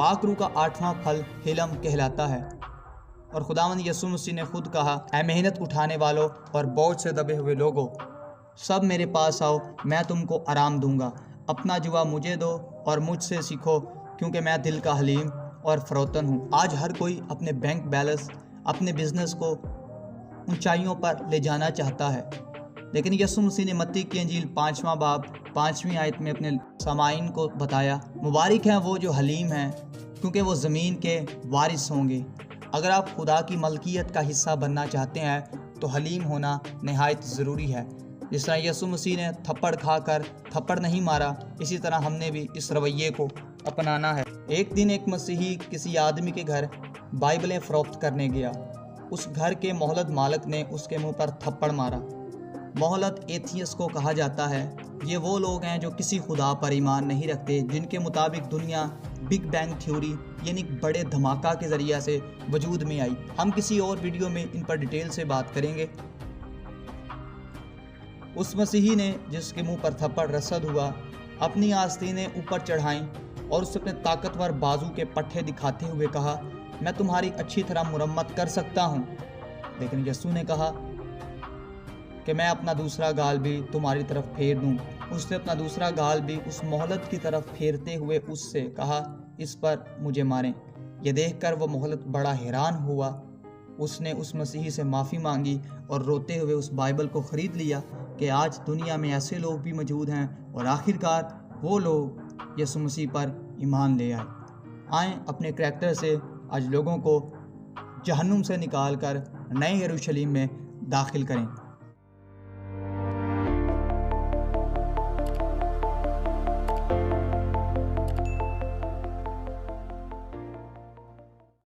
पाक रूह का 8वां फल हिलम कहलाता है। और खुदावंद यीशु मसीह ने खुद कहा, ऐ मेहनत उठाने वालों और बोझ से दबे हुए लोगों, सब मेरे पास आओ, मैं तुमको आराम दूंगा। अपना जुआ मुझे दो और मुझसे सीखो, क्योंकि मैं दिल का हलीम और फरोतन हूँ। आज हर कोई अपने बैंक बैलेंस, अपने बिजनेस को ऊंचाइयों पर ले जाना चाहता है, लेकिन यीशु मसीह ने मत्ती की इंजील 5वां बाब 5वीं आयत में अपने सामाइन को बताया, मुबारक हैं वो जो हलीम हैं, क्योंकि वो ज़मीन के वारिस होंगे। अगर आप खुदा की मलकियत का हिस्सा बनना चाहते हैं तो हलीम होना नहायत ज़रूरी है। जिस तरह यीशु मसीह ने थप्पड़ खाकर थप्पड़ नहीं मारा, इसी तरह हमने भी इस रवैये को अपनाना है। एक दिन एक मसीही किसी आदमी के घर बाइबलें फ़रोख्त करने गया। उस घर के मोहल्लत मालिक ने उसके मुंह पर थप्पड़ मारा। मोहल्लत एथियस को कहा जाता है। ये वो लोग हैं जो किसी खुदा पर ईमान नहीं रखते, जिनके मुताबिक दुनिया बिग बैंग थ्योरी यानी बड़े धमाका के ज़रिए से वजूद में आई। हम किसी और वीडियो में इन पर डिटेल से बात करेंगे। उस मसीही ने जिसके मुंह पर थप्पड़ रसद हुआ, अपनी आस्तीनें ऊपर चढ़ाईं और उससे अपने ताकतवर बाजू के पट्टे दिखाते हुए कहा, मैं तुम्हारी अच्छी तरह मुरम्मत कर सकता हूँ। लेकिन यीशु ने कहा कि मैं अपना दूसरा गाल भी तुम्हारी तरफ फेर दूँ। उसने अपना दूसरा गाल भी उस मोहल्लत की तरफ फेरते हुए उससे कहा, इस पर मुझे मारें। यह देखकर वह मोहल्लत बड़ा हैरान हुआ। उसने उस मसीही से माफ़ी मांगी और रोते हुए उस बाइबल को ख़रीद लिया कि आज दुनिया में ऐसे लोग भी मौजूद हैं और आखिरकार वो लोग यीशु मसीह पर ईमान ले आए। आएँ अपने करैक्टर से आज लोगों को जहन्नुम से निकाल कर नए यरूशलेम में दाखिल करें।